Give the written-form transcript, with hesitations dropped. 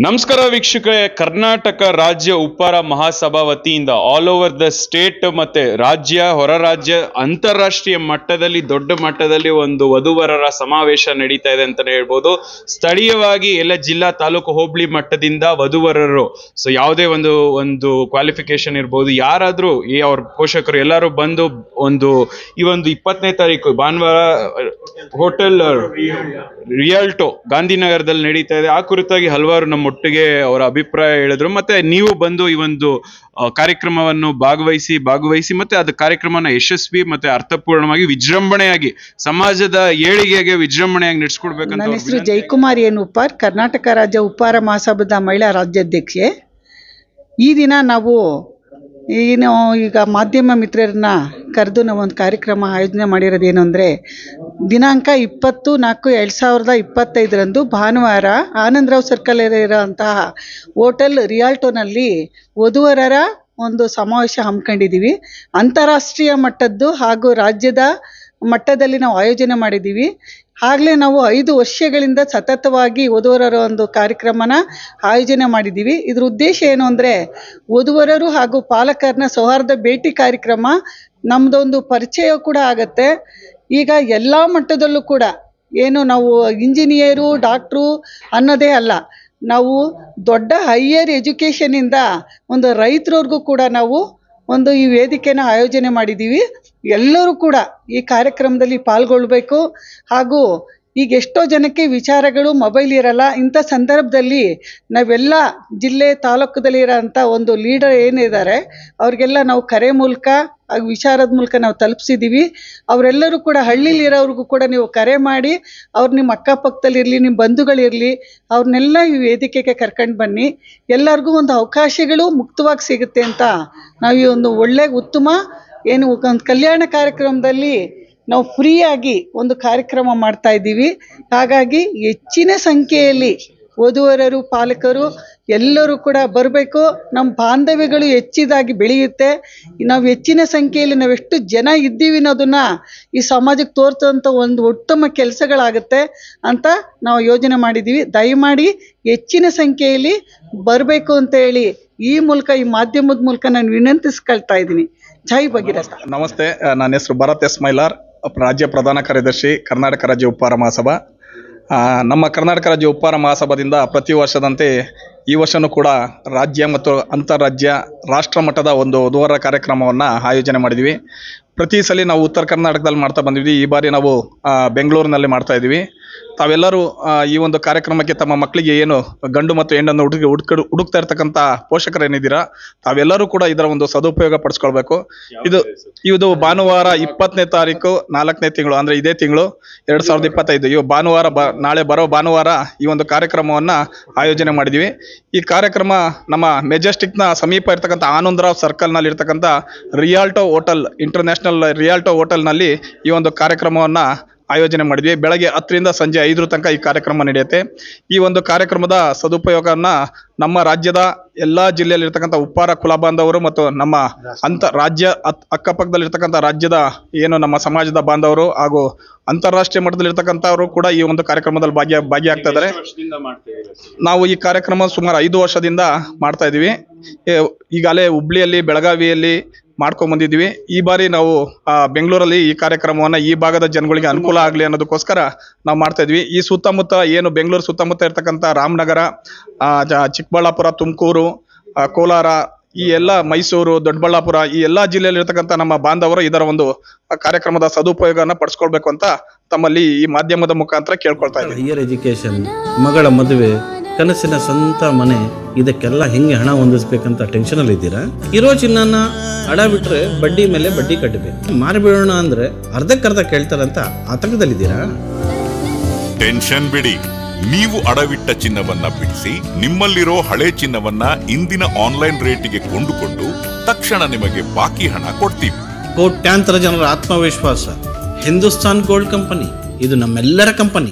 ನಮಸ್ಕಾರ ವೀಕ್ಷಕರೇ, ಕರ್ನಾಟಕ ರಾಜ್ಯ ಉಪ್ಪಾರ ಮಹಾಸಭಾ ವತಿಯಿಂದ ಆಲ್ ಓವರ್ ದ ಸ್ಟೇಟ್ ಮತ್ತೆ ರಾಜ್ಯ, ಹೊರ ರಾಜ್ಯ, ಅಂತಾರಾಷ್ಟ್ರೀಯ ಮಟ್ಟದಲ್ಲಿ ದೊಡ್ಡ ಮಟ್ಟದಲ್ಲಿ ಒಂದು ವಧುವರರ ಸಮಾವೇಶ ನಡೀತಾ ಇದೆ ಅಂತಾನೆ ಹೇಳ್ಬೋದು. ಸ್ಥಳೀಯವಾಗಿ ಎಲ್ಲ ಜಿಲ್ಲಾ, ತಾಲೂಕು, ಹೋಬಳಿ ಮಟ್ಟದಿಂದ ವಧುವರರು ಯಾವುದೇ ಒಂದು ಕ್ವಾಲಿಫಿಕೇಶನ್ ಇರ್ಬೋದು, ಯಾರಾದ್ರೂ ಅವ್ರ ಪೋಷಕರು ಎಲ್ಲರೂ ಬಂದು ಈ ಒಂದು 20ನೇ ತಾರೀಕು ಭಾನುವಾರ ಹೋಟೆಲ್ ರಿಯಾಲ್ಟೋ ಗಾಂಧಿನಗರದಲ್ಲಿ ನಡೀತಾ ಇದೆ. ಆ ಕುರಿತಾಗಿ ಹಲವಾರು ನಮ್ಮ ಒಟ್ಟಿಗೆ ಅವರ ಅಭಿಪ್ರಾಯ ಹೇಳಿದ್ರು. ಮತ್ತೆ ನೀವು ಬಂದು ಈ ಒಂದು ಕಾರ್ಯಕ್ರಮವನ್ನು ಭಾಗವಹಿಸಿ ಮತ್ತೆ ಅದು ಕಾರ್ಯಕ್ರಮನ ಯಶಸ್ವಿ ಮತ್ತೆ ಅರ್ಥಪೂರ್ಣವಾಗಿ ವಿಜೃಂಭಣೆಯಾಗಿ ಸಮಾಜದ ಏಳಿಗೆಗೆ ವಿಜೃಂಭಣೆಯಾಗಿ ನಡೆಸ್ಕೊಡ್ಬೇಕಂತ. ನನ್ನ ಹೆಸರು ಜಯಕುಮಾರಿ ಎನ್ ಉಪ್ಪಾರ್, ಕರ್ನಾಟಕ ರಾಜ್ಯ ಉಪ್ಪಾರ ಮಹಾಸಭಾದ ಮಹಿಳಾ ರಾಜ್ಯಾಧ್ಯಕ್ಷೆ. ಈ ದಿನ ನಾವು ಈಗ ಮಾಧ್ಯಮ ಮಿತ್ರರನ್ನ ಕರೆದು ನಾವು ಒಂದು ಕಾರ್ಯಕ್ರಮ ಆಯೋಜನೆ ಮಾಡಿರೋದೇನು ಅಂದರೆ, ದಿನಾಂಕ 20/4/2025 ಭಾನುವಾರ ಆನಂದರಾವ್ ಸರ್ಕಲ್ ಇರೋಂತಹ ಹೋಟೆಲ್ ರಿಯಾಲ್ಟೋನಲ್ಲಿ ವಧುವರರ ಒಂದು ಸಮಾವೇಶ ಹಮ್ಮಿಕೊಂಡಿದ್ದೀವಿ. ಅಂತಾರಾಷ್ಟ್ರೀಯ ಮಟ್ಟದ್ದು ಹಾಗೂ ರಾಜ್ಯದ ಮಟ್ಟದಲ್ಲಿ ನಾವು ಆಯೋಜನೆ ಮಾಡಿದ್ದೀವಿ. ಆಗಲೇ ನಾವು 5 ವರ್ಷಗಳಿಂದ ಸತತವಾಗಿ ವಧುವರರ ಒಂದು ಕಾರ್ಯಕ್ರಮನ ಆಯೋಜನೆ ಮಾಡಿದ್ದೀವಿ. ಇದ್ರ ಉದ್ದೇಶ ಏನು ಅಂದರೆ, ವಧುವರರು ಹಾಗೂ ಪಾಲಕರನ್ನ ಸೌಹಾರ್ದ ಭೇಟಿ ಕಾರ್ಯಕ್ರಮ, ನಮ್ಮದೊಂದು ಪರಿಚಯ ಕೂಡ ಆಗತ್ತೆ. ಈಗ ಎಲ್ಲ ಮಟ್ಟದಲ್ಲೂ ಕೂಡ ಏನು ನಾವು ಇಂಜಿನಿಯರು, ಡಾಕ್ಟ್ರು ಅನ್ನೋದೇ ಅಲ್ಲ, ನಾವು ದೊಡ್ಡ ಹೈಯರ್ ಎಜುಕೇಷನಿಂದ ಒಂದು ರೈತರವ್ರಿಗೂ ಕೂಡ ನಾವು ಈ ವೇದಿಕೆನ ಆಯೋಜನೆ ಮಾಡಿದ್ದೀವಿ. ಎಲ್ಲರೂ ಕೂಡ ಈ ಕಾರ್ಯಕ್ರಮದಲ್ಲಿ ಪಾಲ್ಗೊಳ್ಬೇಕು. ಹಾಗೂ ಈಗ ಎಷ್ಟೋ ಜನಕ್ಕೆ ವಿಚಾರಗಳು ಮೊಬೈಲ್ ಇರಲ್ಲ. ಇಂಥ ಸಂದರ್ಭದಲ್ಲಿ ನಾವೆಲ್ಲ ಜಿಲ್ಲೆ, ತಾಲೂಕದಲ್ಲಿ ಇರೋಂಥ ಒಂದು ಲೀಡರ್ ಏನಿದ್ದಾರೆ ಅವ್ರಿಗೆಲ್ಲ ನಾವು ಕರೆ ಮೂಲಕ ಹಾಗೂ ವಿಚಾರದ ಮೂಲಕ ನಾವು ತಲುಪಿಸಿದ್ದೀವಿ. ಅವರೆಲ್ಲರೂ ಕೂಡ ಹಳ್ಳಿಲಿರೋವ್ರಿಗೂ ಕೂಡ ನೀವು ಕರೆ ಮಾಡಿ, ಅವ್ರು ನಿಮ್ಮ ಅಕ್ಕಪಕ್ಕದಲ್ಲಿರಲಿ, ನಿಮ್ಮ ಬಂಧುಗಳಿರಲಿ, ಅವ್ರನ್ನೆಲ್ಲ ಈ ವೇದಿಕೆಗೆ ಕರ್ಕೊಂಡು ಬನ್ನಿ. ಎಲ್ಲರಿಗೂ ಒಂದು ಅವಕಾಶಗಳು ಮುಕ್ತವಾಗಿ ಸಿಗುತ್ತೆ ಅಂತ ನಾವು ಈ ಒಂದು ಉತ್ತಮ ಒಂದು ಕಲ್ಯಾಣ ಕಾರ್ಯಕ್ರಮದಲ್ಲಿ ನಾವು ಫ್ರೀಯಾಗಿ ಒಂದು ಕಾರ್ಯಕ್ರಮ ಮಾಡ್ತಾ ಇದ್ದೀವಿ. ಹಾಗಾಗಿ ಹೆಚ್ಚಿನ ಸಂಖ್ಯೆಯಲ್ಲಿ ವಧುವರರು, ಪಾಲಕರು ಎಲ್ಲರೂ ಕೂಡ ಬರಬೇಕು. ನಮ್ಮ ಬಾಂಧವ್ಯಗಳು ಹೆಚ್ಚಿದಾಗಿ ಬೆಳೆಯುತ್ತೆ. ನಾವು ಹೆಚ್ಚಿನ ಸಂಖ್ಯೆಯಲ್ಲಿ ನಾವೆಷ್ಟು ಜನ ಇದ್ದೀವಿ ಅನ್ನೋದನ್ನು ಈ ಸಮಾಜಕ್ಕೆ ತೋರಿಸೋಂಥ ಒಂದು ಉತ್ತಮ ಕೆಲಸಗಳಾಗುತ್ತೆ ಅಂತ ನಾವು ಯೋಜನೆ ಮಾಡಿದ್ದೀವಿ. ದಯಮಾಡಿ ಹೆಚ್ಚಿನ ಸಂಖ್ಯೆಯಲ್ಲಿ ಬರಬೇಕು ಅಂತ ಹೇಳಿ ಈ ಮಾಧ್ಯಮದ ಮೂಲಕ ನಾನು ವಿನಂತಿಸ್ಕೊಳ್ತಾ ಇದ್ದೀನಿ. ಜೈ ಭಗೀರಥ. ನಮಸ್ತೆ, ನನ್ನ ಹೆಸರು ಭರತ್ ಎಸ್ ಮೈಲಾರ್, ರಾಜ್ಯ ಪ್ರಧಾನ ಕಾರ್ಯದರ್ಶಿ, ಕರ್ನಾಟಕ ರಾಜ್ಯ ಉಪ್ಪಾರ ಮಹಾಸಭಾ. ನಮ್ಮ ಕರ್ನಾಟಕ ರಾಜ್ಯ ಉಪ್ಪಾರ ಮಹಾಸಭಾದಿಂದ ಪ್ರತಿ ವರ್ಷದಂತೆ ಈ ವರ್ಷವೂ ಕೂಡ ರಾಜ್ಯ ಮತ್ತು ಅಂತಾರಾಜ್ಯ, ರಾಷ್ಟ್ರ ಮಟ್ಟದ ಒಂದು ವಧುವರರ ಕಾರ್ಯಕ್ರಮವನ್ನು ಆಯೋಜನೆ ಮಾಡಿದ್ವಿ. ಪ್ರತಿ ಸಲ ನಾವು ಉತ್ತರ ಕರ್ನಾಟಕದಲ್ಲಿ ಮಾಡ್ತಾ ಬಂದಿದ್ವಿ. ಈ ಬಾರಿ ನಾವು ಬೆಂಗಳೂರಿನಲ್ಲಿ ಮಾಡ್ತಾ ಇದ್ದೀವಿ. ತಾವೆಲ್ಲರೂ ಈ ಒಂದು ಕಾರ್ಯಕ್ರಮಕ್ಕೆ ತಮ್ಮ ಮಕ್ಕಳಿಗೆ ಏನು ಗಂಡು ಮತ್ತು ಹೆಣ್ಣನ್ನು ಹುಡುಕ್ತಾ ಇರ್ತಕ್ಕಂಥ ಪೋಷಕರೇನಿದ್ದೀರಾ, ತಾವೆಲ್ಲರೂ ಕೂಡ ಇದರ ಒಂದು ಸದುಪಯೋಗ ಪಡಿಸ್ಕೊಳ್ಬೇಕು. ಇದು ಭಾನುವಾರ 20ನೇ ತಾರೀಕು 4ನೇ ತಿಂಗಳು, ಅಂದರೆ ಇದೇ ತಿಂಗಳು 2025 ಇವು ಭಾನುವಾರ, ನಾಳೆ ಬರೋ ಭಾನುವಾರ ಈ ಒಂದು ಕಾರ್ಯಕ್ರಮವನ್ನು ಆಯೋಜನೆ ಮಾಡಿದ್ದೀವಿ. ಈ ಕಾರ್ಯಕ್ರಮ ನಮ್ಮ ಮೆಜೆಸ್ಟಿಕ್ನ ಸಮೀಪ ಇರ್ತಕ್ಕಂಥ ಆನಂದರಾವ್ ಸರ್ಕಲ್ನಲ್ಲಿ ಇರ್ತಕ್ಕಂಥ ರಿಯಾಲ್ಟೋ ಹೋಟೆಲ್, ಇಂಟರ್ನ್ಯಾಷನಲ್ ರಿಯಾಲ್ಟೋ ಹೋಟೆಲ್ನಲ್ಲಿ ಈ ಒಂದು ಕಾರ್ಯಕ್ರಮವನ್ನು ಆಯೋಜನೆ ಮಾಡಿದ್ವಿ. ಬೆಳಗ್ಗೆ 10ರಿಂದ ಸಂಜೆ 5 ತನಕ ಈ ಕಾರ್ಯಕ್ರಮ ನಡೆಯುತ್ತೆ. ಈ ಒಂದು ಕಾರ್ಯಕ್ರಮದ ಸದುಪಯೋಗವನ್ನು ನಮ್ಮ ರಾಜ್ಯದ ಎಲ್ಲ ಜಿಲ್ಲೆಯಲ್ಲಿರ್ತಕ್ಕಂಥ ಉಪ್ಪಾರ ಕುಲ ಬಾಂಧವರು ಮತ್ತು ನಮ್ಮ ರಾಜ್ಯ ಅಕ್ಕಪಕ್ಕದಲ್ಲಿರ್ತಕ್ಕಂಥ ರಾಜ್ಯದ ಏನು ನಮ್ಮ ಸಮಾಜದ ಬಾಂಧವರು ಹಾಗೂ ಅಂತಾರಾಷ್ಟ್ರೀಯ ಮಟ್ಟದಲ್ಲಿರ್ತಕ್ಕಂಥವರು ಕೂಡ ಈ ಒಂದು ಕಾರ್ಯಕ್ರಮದಲ್ಲಿ ಭಾಗಿಯಾಗ್ತಾ ಇದ್ದಾರೆ. ನಾವು ಈ ಕಾರ್ಯಕ್ರಮ ಸುಮಾರು 5 ವರ್ಷದಿಂದ ಮಾಡ್ತಾ ಇದ್ದೀವಿ. ಈಗಾಗಲೇ ಹುಬ್ಳಿಯಲ್ಲಿ, ಬೆಳಗಾವಿಯಲ್ಲಿ ಮಾಡ್ಕೊಂಡು ಬಂದಿದ್ವಿ. ಈ ಬಾರಿ ನಾವು ಬೆಂಗಳೂರಲ್ಲಿ ಈ ಕಾರ್ಯಕ್ರಮವನ್ನು ಈ ಭಾಗದ ಜನಗಳಿಗೆ ಅನುಕೂಲ ಆಗಲಿ ಅನ್ನೋದಕ್ಕೋಸ್ಕರ ನಾವು ಮಾಡ್ತಾ ಇದ್ವಿ. ಈ ಸುತ್ತಮುತ್ತ ಏನು ಬೆಂಗಳೂರು ಸುತ್ತಮುತ್ತ ಇರ್ತಕ್ಕಂಥ ರಾಮನಗರ, ಚಿಕ್ಕಬಳ್ಳಾಪುರ, ತುಮಕೂರು, ಕೋಲಾರ, ಈ ಎಲ್ಲ ಮೈಸೂರು, ದೊಡ್ಡಬಳ್ಳಾಪುರ, ಈ ಎಲ್ಲ ಜಿಲ್ಲೆಯಲ್ಲಿ ಇರ್ತಕ್ಕಂಥ ನಮ್ಮ ಬಾಂಧವರು ಇದರ ಒಂದು ಕಾರ್ಯಕ್ರಮದ ಸದುಪಯೋಗವನ್ನು ಪಡಿಸ್ಕೊಳ್ಬೇಕು ಅಂತ ತಮ್ಮಲ್ಲಿ ಈ ಮಾಧ್ಯಮದ ಮುಖಾಂತರ ಕೇಳ್ಕೊಳ್ತಾ ಇದ್ದೀವಿ. ಹೈಯರ್ ಎಜುಕೇಶನ್, ಮಗಳ ಮದುವೆ, ಕನಸಿನ ಸ್ವಂತ ಮನೆ, ಇದಕ್ಕೆಲ್ಲ ಹೆಂಗೆ ಹಣ ಹೊಂದಿಸ್ಬೇಕಂತ ಟೆನ್ಷನಲ್ಲಿ ಇದ್ದೀರಾ? ಇರೋ ಚಿನ್ನನ ಅಡ ಬಿಟ್ರೆ ಬಡ್ಡಿ ಮೇಲೆ ಬಡ್ಡಿ ಕಟ್ಟಬೇಕು. ಮಾರಿಬಿಡೋಣ ಅಂದ್ರೆ ಅರ್ಧಕ್ಕರ್ಧ ಕೇಳ್ತಾರಂತ ಆತಂಕದಲ್ಲಿದ್ದೀರಾ? ಟೆನ್ಷನ್ ಬಿಡಿ, ನೀವು ಅಡವಿಟ್ಟ ಚಿನ್ನವನ್ನ ಬಿಡಿಸಿ ನಿಮ್ಮಲ್ಲಿರೋ ಹಳೆ ಚಿನ್ನವನ್ನ ಇಂದಿನ ಆನ್ಲೈನ್ ರೇಟಿಗೆ ಕೊಂಡುಕೊಂಡು ತಕ್ಷಣ ನಿಮಗೆ ಬಾಕಿ ಹಣ ಕೊಡ್ತೀವಿ. ಕೋಟ್ಯಾಂತರ ಜನರ ಆತ್ಮವಿಶ್ವಾಸ ಹಿಂದೂಸ್ತಾನ್ ಗೋಲ್ಡ್ ಕಂಪನಿ, ಇದು ನಮ್ಮೆಲ್ಲರ ಕಂಪನಿ.